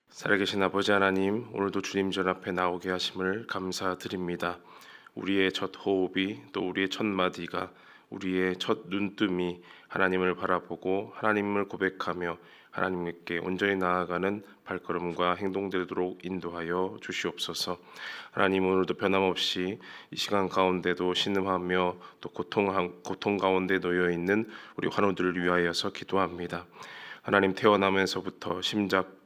살아계신 아버지 하나님, 오늘도 주님 전 앞에 나오게 하심을 감사드립니다. 우리의 첫 호흡이, 또 우리의 첫 마디가, 우리의 첫 눈뜸이 하나님을 바라보고 하나님을 고백하며 하나님께 온전히 나아가는 발걸음과 행동되도록 인도하여 주시옵소서. 하나님, 오늘도 변함없이 이 시간 가운데도 신음하며 또 고통 가운데 놓여 있는 우리 환우들을 위하여서 기도합니다. 하나님, 태어나면서부터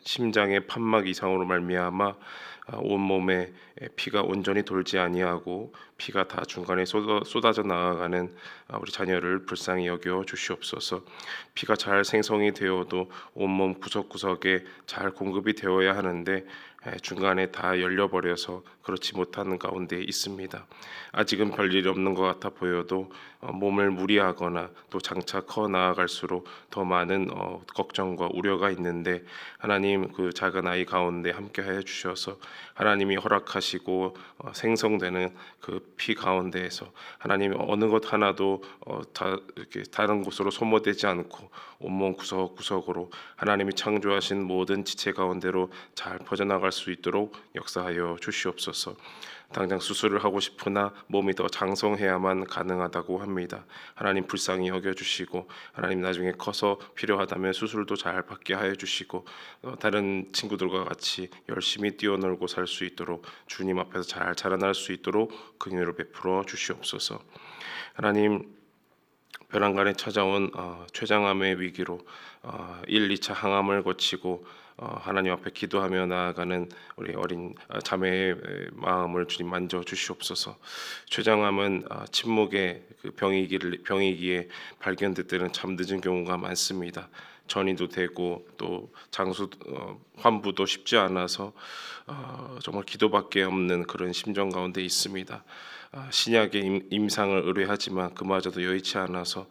심장의 판막 이상으로 말미암아 온몸에 피가 온전히 돌지 아니하고 피가 다 중간에 쏟아져 나가는 우리 자녀를 불쌍히 여겨 주시옵소서. 피가 잘 생성이 되어도 온몸 구석구석에 잘 공급이 되어야 하는데 중간에 다 열려버려서 그렇지 못하는 가운데 있습니다. 아직은 별일이 없는 것 같아 보여도 몸을 무리하거나 또 장차 커 나아갈수록 더 많은 걱정과 우려가 있는데, 하나님, 그 작은 아이 가운데 함께하여 주셔서 하나님이 허락하시고 생성되는 그 피 가운데에서 하나님 어느 것 하나도 다 이렇게 다른 곳으로 소모되지 않고 온몸 구석구석으로 하나님이 창조하신 모든 지체 가운데로 잘 퍼져나갈 수 있도록 역사하여 주시옵소서. 당장 수술을 하고 싶으나 몸이 더 장성해야만 가능하다고 합니다. 하나님, 불쌍히 여겨주시고 하나님, 나중에 커서 필요하다면 수술도 잘 받게 하여 주시고 다른 친구들과 같이 열심히 뛰어놀고 살 수 있도록 주님 앞에서 잘 자라날 수 있도록 긍휼을 베풀어 주시옵소서. 하나님, 벼랑간에 찾아온 췌장암의 위기로 1, 2차 항암을 거치고 하나님 앞에 기도하며 나아가는 우리 어린 자매의 마음을 주님 만져 주시옵소서. 췌장암은 침묵의 그 병이기에 발견될 때는 참 늦은 경우가 많습니다. 전이도 되고 또 장수 환부도 쉽지 않아서 정말 기도밖에 없는 그런 심정 가운데 있습니다. 신약의 임상을 의뢰하지만 그마저도 여의치 않아서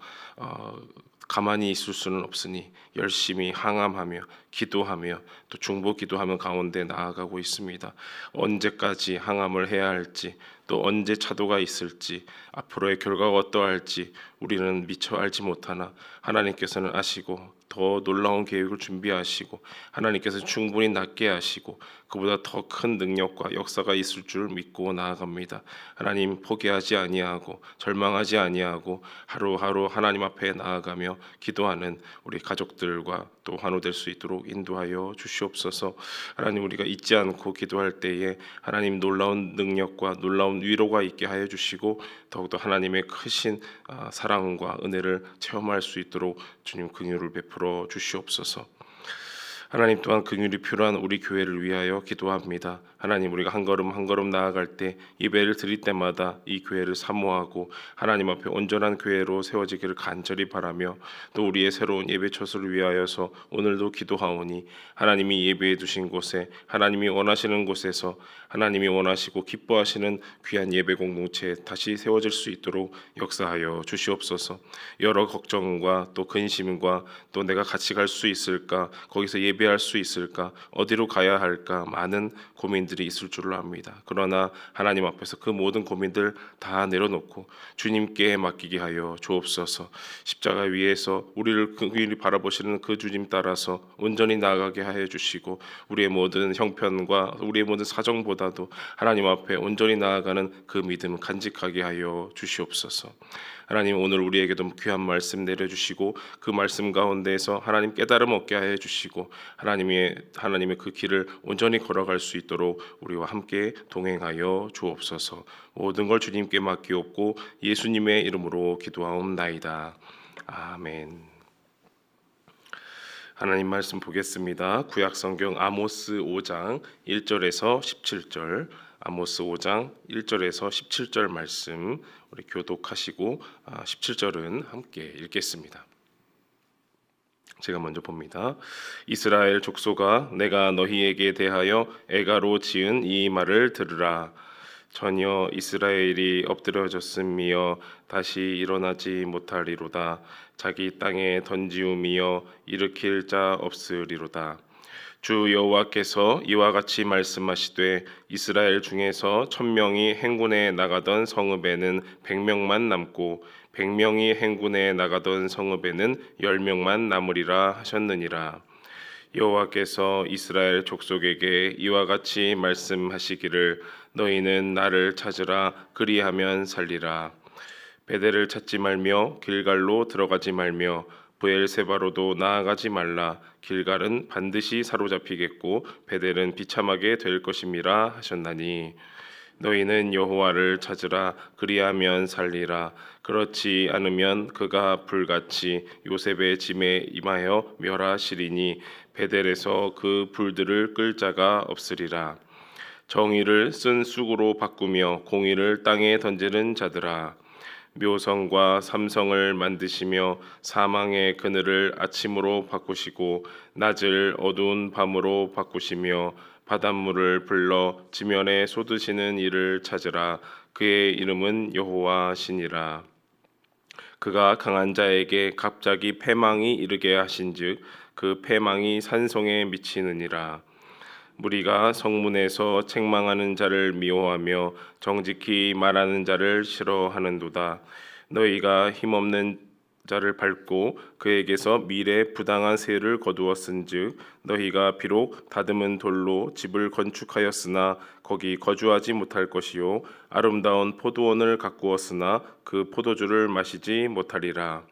가만히 있을 수는 없으니 열심히 항암하며 기도하며 또 중보 기도하며 가운데 나아가고 있습니다. 언제까지 항암을 해야 할지, 또 언제 차도가 있을지, 앞으로의 결과가 어떠할지 우리는 미처 알지 못하나 하나님께서는 아시고 더 놀라운 계획을 준비하시고 하나님께서 충분히 낫게 하시고 그보다 더 큰 능력과 역사가 있을 줄 믿고 나아갑니다. 하나님, 포기하지 아니하고 절망하지 아니하고 하루하루 하나님 앞에 나아가며 기도하는 우리 가족들과 또 환호될 수 있도록 인도하여 주시옵소서. 하나님, 우리가 잊지 않고 기도할 때에 하나님 놀라운 능력과 놀라운 위로가 있게 하여 주시고 더욱더 하나님의 크신 사랑과 은혜를 체험할 수 있도록 주님 긍휼을 베풀어 주시옵소서. 하나님, 또한 긍휼이 필요한 우리 교회를 위하여 기도합니다. 하나님, 우리가 한 걸음 한 걸음 나아갈 때 예배를 드릴 때마다 이 교회를 사모하고 하나님 앞에 온전한 교회로 세워지기를 간절히 바라며 또 우리의 새로운 예배 처소를 위하여서 오늘도 기도하오니 하나님이 예배해 두신 곳에, 하나님이 원하시는 곳에서 하나님이 원하시고 기뻐하시는 귀한 예배 공동체 다시 세워질 수 있도록 역사하여 주시옵소서. 여러 걱정과 또 근심과 또 내가 같이 갈 수 있을까, 거기서 예배할 수 있을까, 어디로 가야 할까, 많은 고민들이 있을 줄로 압니다. 그러나 하나님 앞에서 그 모든 고민들 다 내려놓고 주님께 맡기게 하여 주옵소서. 십자가 위에서 우리를 긍휼히 바라보시는 그 주님 따라서 온전히 나아가게 하여 주시고 우리의 모든 형편과 우리의 모든 사정보다도 하나님 앞에 온전히 나아가는 그 믿음 간직하게 하여 주시옵소서. 하나님, 오늘 우리에게도 귀한 말씀 내려주시고 그 말씀 가운데에서 하나님 깨달음 얻게 하여 주시고 하나님의 그 길을 온전히 걸어갈 수 있도록 우리와 함께 동행하여 주옵소서. 모든 걸 주님께 맡기옵고 예수님의 이름으로 기도하옵나이다. 아멘. 하나님 말씀 보겠습니다. 구약성경 아모스 5장 1절에서 17절, 아모스 5장 1절에서 17절 말씀 우리 교독하시고 17절은 함께 읽겠습니다. 제가 먼저 봅니다. 이스라엘 족속아, 내가 너희에게 대하여 애가로 지은 이 말을 들으라. 전혀 이스라엘이 엎드려졌음이여 다시 일어나지 못하리로다. 자기 땅에 던지움이여 일으킬 자 없으리로다. 주 여호와께서 이와 같이 말씀하시되 이스라엘 중에서 1000명이 행군에 나가던 성읍에는 100명만 남고 100명이 행군에 나가던 성읍에는 10명만 남으리라 하셨느니라. 여호와께서 이스라엘 족속에게 이와 같이 말씀하시기를 너희는 나를 찾으라 그리하면 살리라. 베델을 찾지 말며 길갈로 들어가지 말며 브엘세바로도 나아가지 말라. 길갈은 반드시 사로잡히겠고 베델은 비참하게 될 것임이라 하셨나니 너희는 여호와를 찾으라 그리하면 살리라. 그렇지 않으면 그가 불같이 요셉의 짐에 임하여 멸하시리니 베델에서 그 불들을 끌 자가 없으리라. 정의를 쓴 쑥으로 바꾸며 공의를 땅에 던지는 자들아, 묘성과 삼성을 만드시며 사망의 그늘을 아침으로 바꾸시고 낮을 어두운 밤으로 바꾸시며 바닷물을 불러 지면에 쏟으시는 이를 찾으라. 그의 이름은 여호와시니라. 그가 강한 자에게 갑자기 패망이 이르게 하신즉 그 패망이 산성에 미치느니라. 무리가 성문에서 책망하는 자를 미워하며 정직히 말하는 자를 싫어하는도다. 너희가 힘없는 자를 밟고 그에게서 미래 부당한 세를 거두었은즉 너희가 비록 다듬은 돌로 집을 건축하였으나 거기 거주하지 못할 것이요 아름다운 포도원을 가꾸었으나 그 포도주를 마시지 못하리라.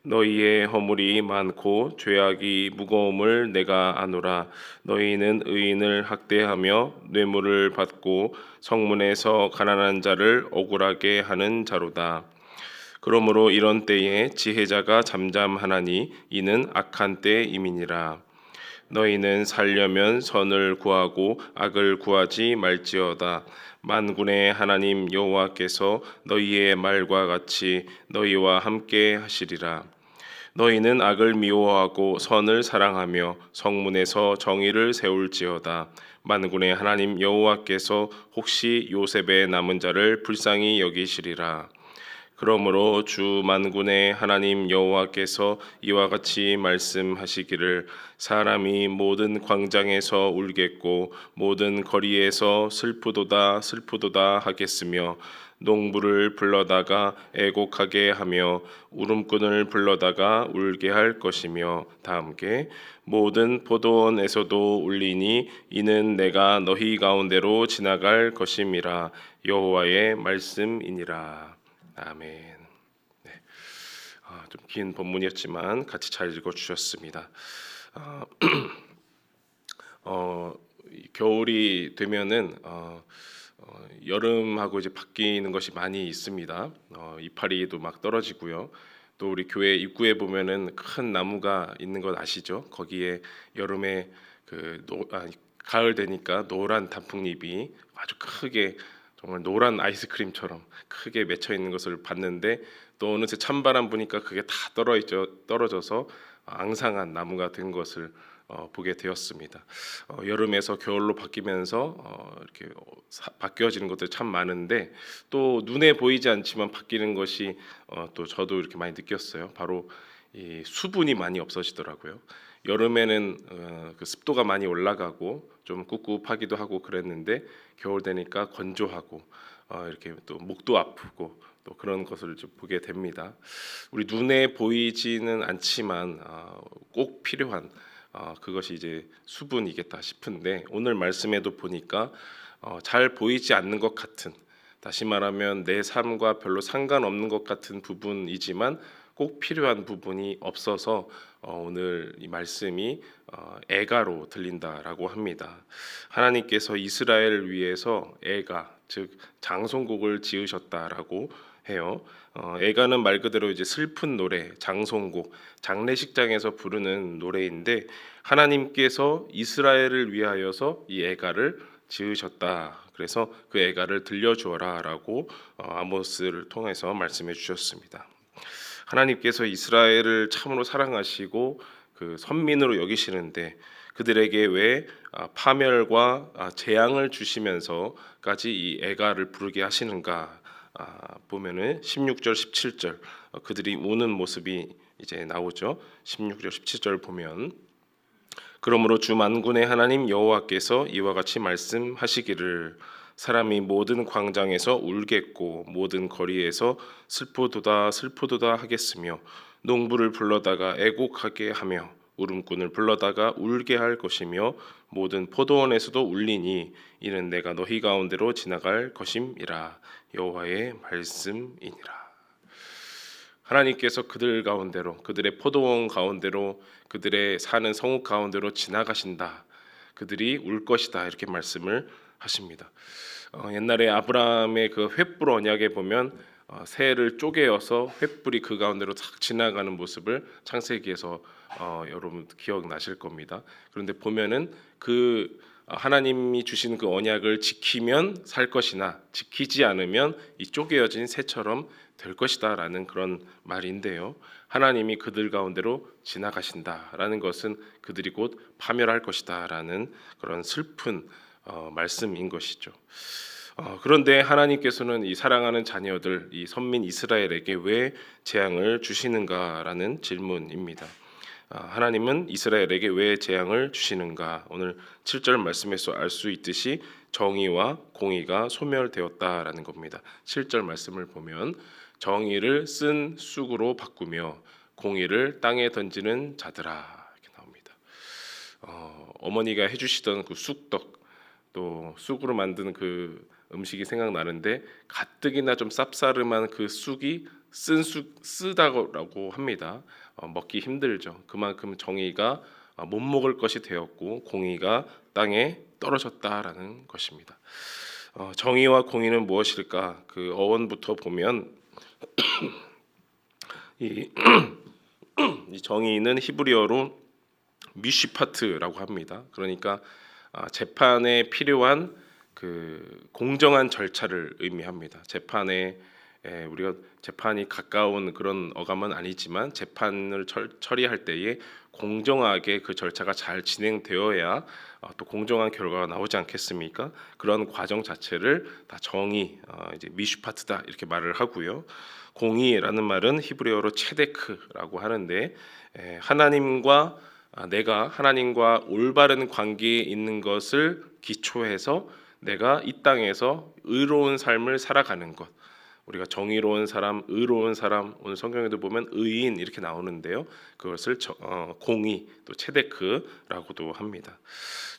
너희의 허물이 많고 죄악이 무거움을 내가 아노라. 너희는 의인을 학대하며 뇌물을 받고 성문에서 가난한 자를 억울하게 하는 자로다. 그러므로 이런 때에 지혜자가 잠잠하나니 이는 악한 때임이니라. 너희는 살려면 선을 구하고 악을 구하지 말지어다. 만군의 하나님 여호와께서 너희의 말과 같이 너희와 함께 하시리라. 너희는 악을 미워하고 선을 사랑하며 성문에서 정의를 세울지어다. 만군의 하나님 여호와께서 혹시 요셉의 남은 자를 불쌍히 여기시리라. 그러므로 주 만군의 하나님 여호와께서 이와 같이 말씀하시기를 사람이 모든 광장에서 울겠고 모든 거리에서 슬프도다 슬프도다 하겠으며 농부를 불러다가 애곡하게 하며 울음꾼을 불러다가 울게 할 것이며 다 함께 모든 포도원에서도 울리니 이는 내가 너희 가운데로 지나갈 것임이라. 여호와의 말씀이니라. 아멘. 네. 좀 긴 본문이었지만 같이 잘 읽어주셨습니다. 겨울이 되면은 여름하고 이제 바뀌는 것이 많이 있습니다. 이파리도 막 떨어지고요. 또 우리 교회 입구에 보면은 큰 나무가 있는 것 아시죠? 거기에 여름에 가을 되니까 노란 단풍잎이 아주 크게 정말 노란 아이스크림처럼 크게 맺혀 있는 것을 봤는데 또 어느새 찬바람 부니까 그게 다 떨어져서 앙상한 나무가 된 것을 보게 되었습니다. 여름에서 겨울로 바뀌면서 이렇게 바뀌어지는 것들이 참 많은데 또 눈에 보이지 않지만 바뀌는 것이 또 저도 이렇게 많이 느꼈어요. 바로 이 수분이 많이 없어지더라고요. 여름에는 그 습도가 많이 올라가고 좀 꿉꿉하기도 하고 그랬는데 겨울 되니까 건조하고 이렇게 또 목도 아프고 또 그런 것을 좀 보게 됩니다. 우리 눈에 보이지는 않지만 꼭 필요한 그것이 이제 수분이겠다 싶은데 오늘 말씀에도 보니까 잘 보이지 않는 것 같은, 다시 말하면 내 삶과 별로 상관없는 것 같은 부분이지만 꼭 필요한 부분이 없어서 오늘 이 말씀이 애가로 들린다라고 합니다. 하나님께서 이스라엘을 위해서 애가, 즉 장송곡을 지으셨다라고 해요. 애가는 말 그대로 이제 슬픈 노래, 장송곡, 장례식장에서 부르는 노래인데 하나님께서 이스라엘을 위하여서 이 애가를 지으셨다. 그래서 그 애가를 들려주어라라고 아모스를 통해서 말씀해 주셨습니다. 하나님께서 이스라엘을 참으로 사랑하시고 그 선민으로 여기시는데 그들에게 왜 파멸과 재앙을 주시면서까지 이 애가를 부르게 하시는가 보면은 16절 17절 그들이 우는 모습이 이제 나오죠. 16절 17절 보면 그러므로 주 만군의 하나님 여호와께서 이와 같이 말씀하시기를 사람이 모든 광장에서 울겠고 모든 거리에서 슬프도다 슬프도다 하겠으며 농부를 불러다가 애곡하게 하며 울음꾼을 불러다가 울게 할 것이며 모든 포도원에서도 울리니 이는 내가 너희 가운데로 지나갈 것임이라. 여호와의 말씀이니라. 하나님께서 그들 가운데로, 그들의 포도원 가운데로, 그들의 사는 성읍 가운데로 지나가신다. 그들이 울 것이다. 이렇게 말씀을 하십니다. 옛날에 아브라함의 그 횃불 언약에 보면 새를 쪼개어서 횃불이 그 가운데로 탁 지나가는 모습을 창세기에서 여러분 기억나실 겁니다. 그런데 보면은 그 하나님이 주신 그 언약을 지키면 살 것이나 지키지 않으면 이 쪼개어진 새처럼 될 것이다라는 그런 말인데요. 하나님이 그들 가운데로 지나가신다라는 것은 그들이 곧 파멸할 것이다라는 그런 슬픈 말씀인 것이죠. 그런데 하나님께서는 이 사랑하는 자녀들, 이 선민 이스라엘에게 왜 재앙을 주시는가라는 질문입니다. 하나님은 이스라엘에게 왜 재앙을 주시는가? 오늘 7절 말씀에서 알 수 있듯이 정의와 공의가 소멸되었다라는 겁니다. 7절 말씀을 보면 정의를 쓴 쑥으로 바꾸며 공의를 땅에 던지는 자들아 이렇게 나옵니다. 어머니가 해주시던 그 쑥떡 또 쑥으로 만든 그 음식이 생각나는데 가뜩이나 좀 쌉싸름한 그 쑥이 쓴 쑥 쓰다고 합니다. 먹기 힘들죠. 그만큼 정의가 못 먹을 것이 되었고 공의가 땅에 떨어졌다라는 것입니다. 정의와 공의는 무엇일까? 그 어원부터 보면 이 정의는 히브리어로 미시파트라고 합니다. 그러니까 재판에 필요한 그 공정한 절차를 의미합니다. 재판에 우리가 재판이 가까운 그런 어감은 아니지만 재판을 처리할 때에 공정하게 그 절차가 잘 진행되어야 또 공정한 결과가 나오지 않겠습니까? 그런 과정 자체를 다 정의, 이제 미슈파트다 이렇게 말을 하고요. 공의라는 말은 히브리어로 체데크라고 하는데 하나님과 내가 하나님과 올바른 관계에 있는 것을 기초해서 내가 이 땅에서 의로운 삶을 살아가는 것. 우리가 정의로운 사람, 의로운 사람, 오늘 성경에도 보면 의인 이렇게 나오는데요. 그것을 공의 또 체데크라고도 합니다.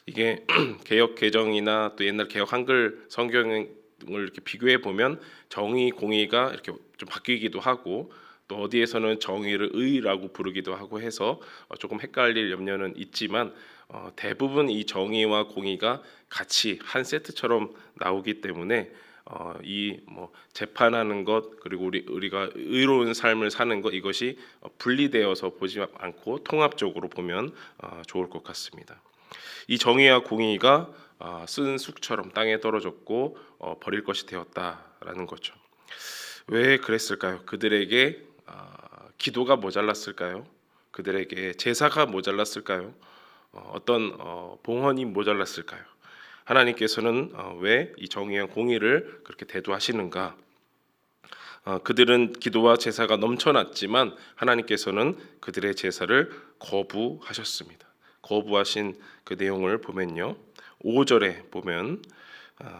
이게 개역 개정이나 또 옛날 개역 한글 성경을 이렇게 비교해 보면 정의, 공의가 이렇게 좀 바뀌기도 하고 또 어디에서는 정의를 의라고 부르기도 하고 해서 조금 헷갈릴 염려는 있지만 대부분 이 정의와 공의가 같이 한 세트처럼 나오기 때문에 이 뭐 재판하는 것 그리고 우리가 의로운 삶을 사는 것 이것이 분리되어서 보지 않고 통합적으로 보면 좋을 것 같습니다. 이 정의와 공의가 쓴 쑥처럼 땅에 떨어졌고 버릴 것이 되었다라는 거죠. 왜 그랬을까요? 그들에게 기도가 모자랐을까요? 그들에게 제사가 모자랐을까요? 어떤 봉헌이 모자랐을까요? 하나님께서는 왜 이 정의와 공의를 그렇게 대두하시는가? 그들은 기도와 제사가 넘쳐났지만 하나님께서는 그들의 제사를 거부하셨습니다. 거부하신 그 내용을 보면요. 5절에 보면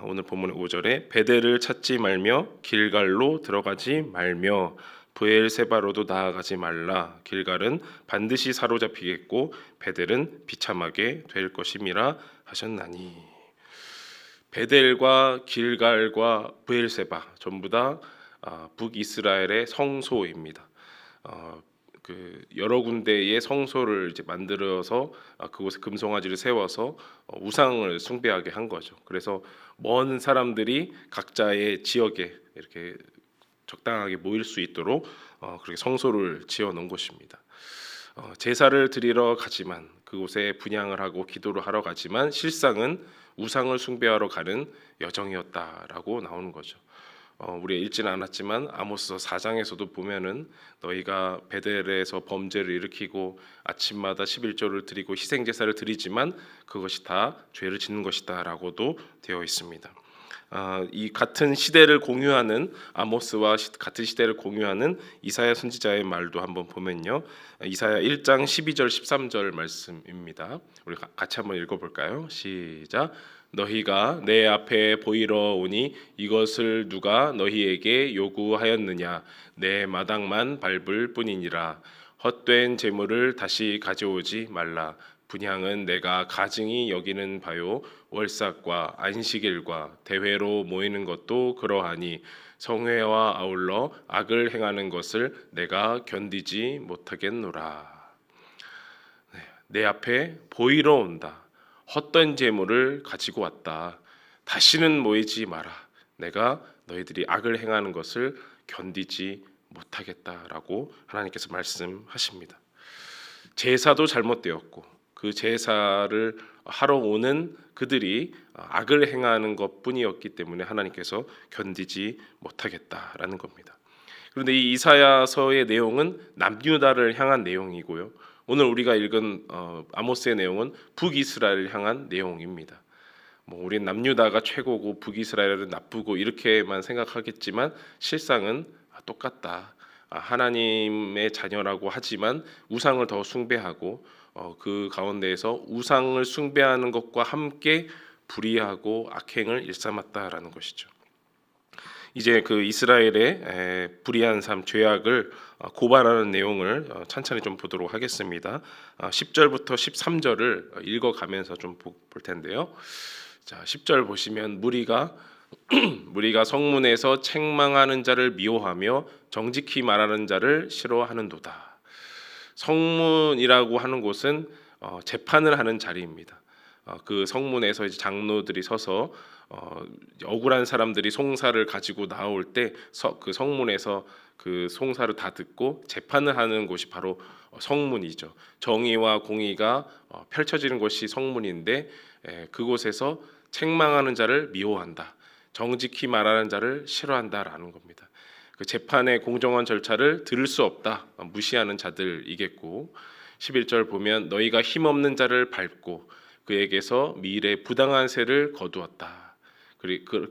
오늘 본문의 5절에 베델을 찾지 말며 길갈로 들어가지 말며 브엘세바로도 나아가지 말라. 길갈은 반드시 사로잡히겠고 베델은 비참하게 될 것임이라 하셨나니. 베델과 길갈과 브엘세바 전부 다 북이스라엘의 성소입니다. 그 여러 군데의 성소를 이제 만들어서 그곳에 금송아지를 세워서 우상을 숭배하게 한 거죠. 그래서 먼 사람들이 각자의 지역에 이렇게 적당하게 모일 수 있도록 그렇게 성소를 지어 놓은 것입니다. 제사를 드리러 가지만 그곳에 분향을 하고 기도를 하러 가지만 실상은 우상을 숭배하러 가는 여정이었다라고 나오는 거죠. 우리가 읽지는 않았지만 아모스 4장에서도 보면은 너희가 베델에서 범죄를 일으키고 아침마다 11조를 드리고 희생제사를 드리지만 그것이 다 죄를 짓는 것이다라고도 되어 있습니다. 이 같은 시대를 공유하는 아모스와 같은 시대를 공유하는 이사야 선지자의 말도 한번 보면요. 이사야 1장 12절 13절 말씀입니다. 우리 같이 한번 읽어볼까요? 시작. 너희가 내 앞에 보이러 오니 이것을 누가 너희에게 요구하였느냐? 내 마당만 밟을 뿐이니라. 헛된 재물을 다시 가져오지 말라. 분향은 내가 가증히 여기는 바요. 월삭과 안식일과 대회로 모이는 것도 그러하니 성회와 아울러 악을 행하는 것을 내가 견디지 못하겠노라. 내 앞에 보이러 온다. 헛된 재물을 가지고 왔다. 다시는 모이지 마라. 내가 너희들이 악을 행하는 것을 견디지 못하겠다라고 하나님께서 말씀하십니다. 제사도 잘못되었고 그 제사를 하러 오는 그들이 악을 행하는 것뿐이었기 때문에 하나님께서 견디지 못하겠다라는 겁니다. 그런데 이 이사야서의 내용은 남유다를 향한 내용이고요. 오늘 우리가 읽은 아모스의 내용은 북이스라엘을 향한 내용입니다. 우린 남유다가 최고고 북이스라엘은 나쁘고 이렇게만 생각하겠지만 실상은 똑같다. 하나님의 자녀라고 하지만 우상을 더 숭배하고 그 가운데에서 우상을 숭배하는 것과 함께 불의하고 악행을 일삼았다라는 것이죠. 이제 그 이스라엘의 불의한 삶, 죄악을 고발하는 내용을 찬찬히 좀 보도록 하겠습니다. 10절부터 13절을 읽어가면서 좀 볼 텐데요. 자, 10절 보시면 무리가 성문에서 책망하는 자를 미워하며 정직히 말하는 자를 싫어하는도다. 성문이라고 하는 곳은 재판을 하는 자리입니다. 그 성문에서 이제 장로들이 서서 억울한 사람들이 송사를 가지고 나올 때 그 성문에서 그 송사를 다 듣고 재판을 하는 곳이 바로 성문이죠. 정의와 공의가 펼쳐지는 곳이 성문인데 그곳에서 책망하는 자를 미워한다. 정직히 말하는 자를 싫어한다라는 겁니다. 그 재판의 공정한 절차를 들을 수 없다. 무시하는 자들이겠고 11절 보면 너희가 힘없는 자를 밟고 그에게서 미일의 부당한 세를 거두었다.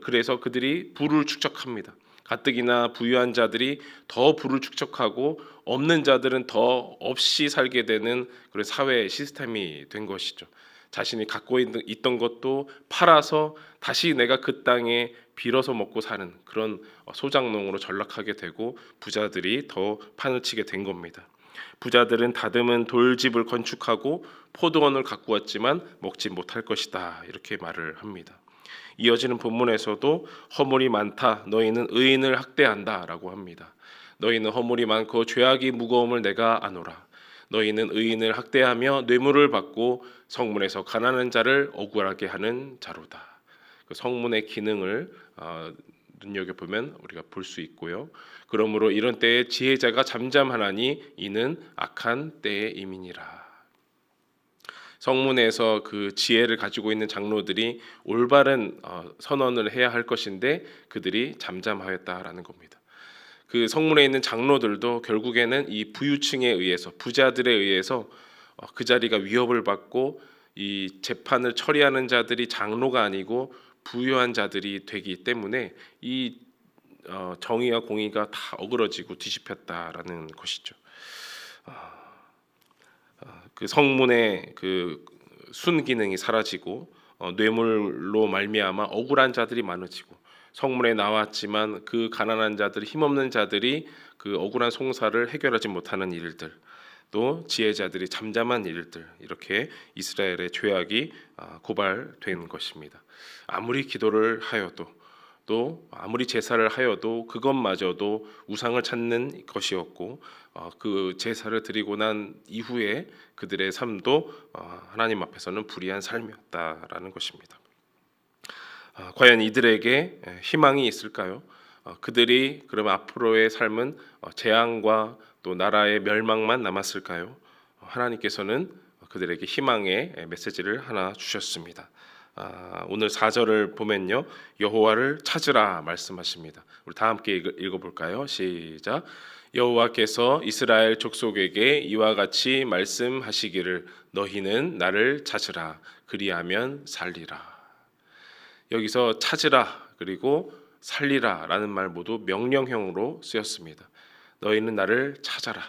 그래서 그들이 부를 축적합니다. 가뜩이나 부유한 자들이 더 부를 축적하고 없는 자들은 더 없이 살게 되는 그런 사회 시스템이 된 것이죠. 자신이 갖고 있던 것도 팔아서 다시 내가 그 땅에 빌어서 먹고 사는 그런 소작농으로 전락하게 되고 부자들이 더 판을 치게 된 겁니다. 부자들은 다듬은 돌집을 건축하고 포도원을 갖고 왔지만 먹지 못할 것이다 이렇게 말을 합니다. 이어지는 본문에서도 허물이 많다 너희는 의인을 학대한다라고 합니다. 너희는 허물이 많고 죄악이 무거움을 내가 아노라. 너희는 의인을 학대하며 뇌물을 받고 성문에서 가난한 자를 억울하게 하는 자로다. 그 성문의 기능을 눈여겨보면 우리가 볼 수 있고요. 그러므로 이런 때에 지혜자가 잠잠하나니 이는 악한 때의 임이니라. 성문에서 그 지혜를 가지고 있는 장로들이 올바른 선언을 해야 할 것인데 그들이 잠잠하였다라는 겁니다. 그 성문에 있는 장로들도 결국에는 이 부유층에 의해서 부자들에 의해서 그 자리가 위협을 받고 이 재판을 처리하는 자들이 장로가 아니고 부유한 자들이 되기 때문에 이 정의와 공의가 다 어그러지고 뒤집혔다라는 것이죠. 그 성문의 그 순기능이 사라지고 뇌물로 말미암아 억울한 자들이 많아지고 성문에 나왔지만 그 가난한 자들, 힘없는 자들이 그 억울한 송사를 해결하지 못하는 일들, 또 지혜자들이 잠잠한 일들, 이렇게 이스라엘의 죄악이 고발된 것입니다. 아무리 기도를 하여도 또 아무리 제사를 하여도 그것마저도 우상을 찾는 것이었고 그 제사를 드리고 난 이후에 그들의 삶도 하나님 앞에서는 불의한 삶이었다라는 것입니다. 과연 이들에게 희망이 있을까요? 그들이 그러면 앞으로의 삶은 재앙과 또 나라의 멸망만 남았을까요? 하나님께서는 그들에게 희망의 메시지를 하나 주셨습니다. 오늘 4절을 보면요, 여호와를 찾으라 말씀하십니다. 우리 다 함께 읽어볼까요? 시작. 여호와께서 이스라엘 족속에게 이와 같이 말씀하시기를 너희는 나를 찾으라 그리하면 살리라. 여기서 찾으라 그리고 살리라라는 말 모두 명령형으로 쓰였습니다. 너희는 나를 찾아라.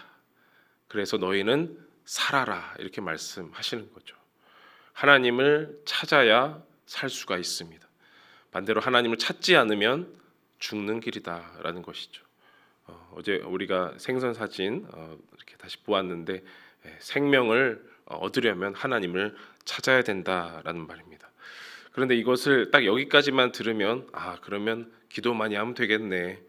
그래서 너희는 살아라. 이렇게 말씀하시는 거죠. 하나님을 찾아야 살 수가 있습니다. 반대로 하나님을 찾지 않으면 죽는 길이다라는 것이죠. 어제 우리가 생선 사진 이렇게 다시 보았는데 생명을 얻으려면 하나님을 찾아야 된다라는 말입니다. 그런데 이것을 딱 여기까지만 들으면 그러면 기도 많이 하면 되겠네.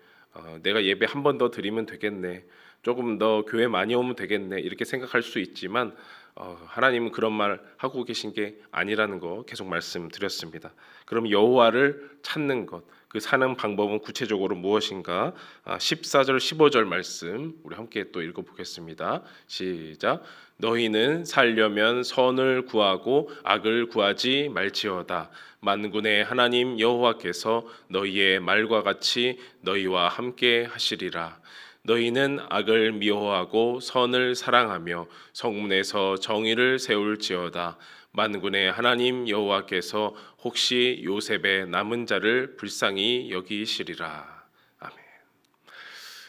내가 예배 한 번 더 드리면 되겠네. 조금 더 교회 많이 오면 되겠네. 이렇게 생각할 수 있지만 하나님은 그런 말 하고 계신 게 아니라는 거 계속 말씀드렸습니다. 그럼 여호와를 찾는 것, 그 사는 방법은 구체적으로 무엇인가? 14절 15절 말씀 우리 함께 또 읽어보겠습니다. 시작. 너희는 살려면 선을 구하고 악을 구하지 말지어다. 만군의 하나님 여호와께서 너희의 말과 같이 너희와 함께 하시리라. 너희는 악을 미워하고 선을 사랑하며 성문에서 정의를 세울지어다. 만군의 하나님 여호와께서 혹시 요셉의 남은 자를 불쌍히 여기시리라. 아멘.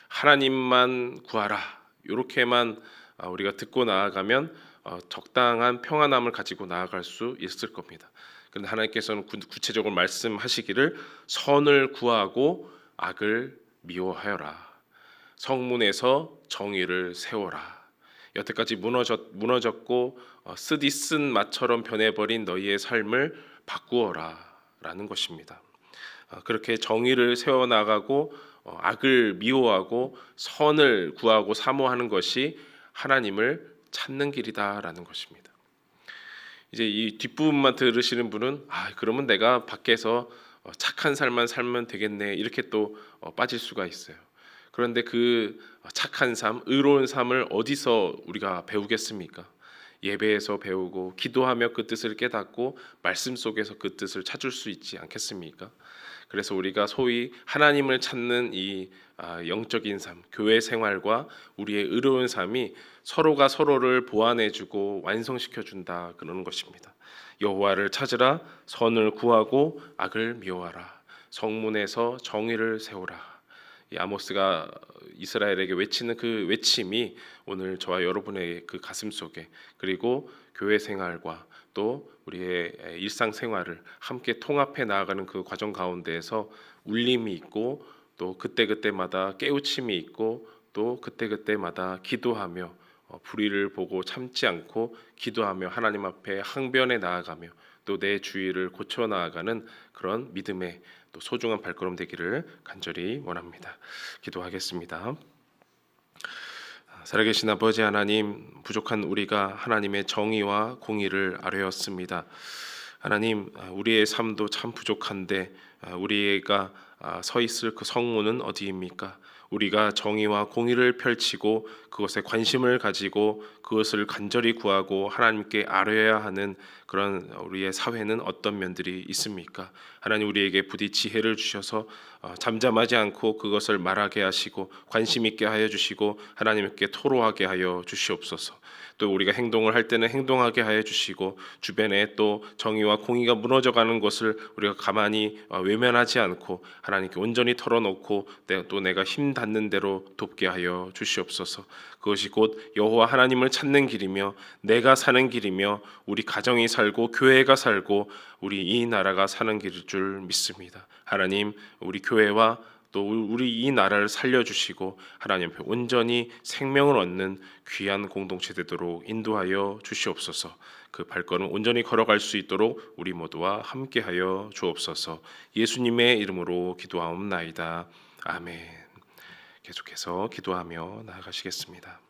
하나님만 구하라. 이렇게만 우리가 듣고 나아가면 적당한 평안함을 가지고 나아갈 수 있을 겁니다. 그런데 하나님께서는 구체적으로 말씀하시기를 선을 구하고 악을 미워하여라. 성문에서 정의를 세워라. 여태까지 무너졌고 쓰디쓴 맛처럼 변해버린 너희의 삶을 바꾸어라 라는 것입니다. 그렇게 정의를 세워나가고 악을 미워하고 선을 구하고 사모하는 것이 하나님을 찾는 길이다라는 것입니다. 이제 이 뒷부분만 들으시는 분은 그러면 내가 밖에서 착한 삶만 살면 되겠네 이렇게 또 빠질 수가 있어요. 그런데 그 착한 삶, 의로운 삶을 어디서 우리가 배우겠습니까? 예배에서 배우고 기도하며 그 뜻을 깨닫고 말씀 속에서 그 뜻을 찾을 수 있지 않겠습니까? 그래서 우리가 소위 하나님을 찾는 이 영적인 삶, 교회 생활과 우리의 의로운 삶이 서로가 서로를 보완해주고 완성시켜준다 그러는 것입니다. 여호와를 찾으라, 선을 구하고 악을 미워하라, 성문에서 정의를 세우라. 이 아모스가 이스라엘에게 외치는 그 외침이 오늘 저와 여러분의 그 가슴 속에 그리고 교회 생활과 또 우리의 일상 생활을 함께 통합해 나아가는 그 과정 가운데에서 울림이 있고 또 그때그때마다 깨우침이 있고 또 그때그때마다 기도하며 불의를 보고 참지 않고 기도하며 하나님 앞에 항변해 나아가며 또 내 주의를 고쳐 나아가는 그런 믿음의 또 소중한 발걸음 되기를 간절히 원합니다. 기도하겠습니다. 살아계신 아버지 하나님, 부족한 우리가 하나님의 정의와 공의를 아뢰었습니다. 하나님, 우리의 삶도 참 부족한데 우리가 서 있을 그 성문은 어디입니까? 우리가 정의와 공의를 펼치고 그것에 관심을 가지고 그것을 간절히 구하고 하나님께 아뢰어야 하는 그런 우리의 사회는 어떤 면들이 있습니까? 하나님 우리에게 부디 지혜를 주셔서 잠잠하지 않고 그것을 말하게 하시고 관심 있게 하여 주시고 하나님께 토로하게 하여 주시옵소서. 또 우리가 행동을 할 때는 행동하게 하여 주시고 주변에 또 정의와 공의가 무너져가는 것을 우리가 가만히 외면하지 않고 하나님께 온전히 털어놓고 또 내가 힘 닿는 대로 돕게 하여 주시옵소서. 그것이 곧 여호와 하나님을 찾는 길이며 내가 사는 길이며 우리 가정이 살고 교회가 살고 우리 이 나라가 사는 길일 줄 믿습니다. 하나님 우리 교회와 또 우리 이 나라를 살려주시고 하나님 앞에 온전히 생명을 얻는 귀한 공동체 되도록 인도하여 주시옵소서. 그 발걸음 온전히 걸어갈 수 있도록 우리 모두와 함께하여 주옵소서. 예수님의 이름으로 기도하옵나이다. 아멘. 계속해서 기도하며 나아가시겠습니다.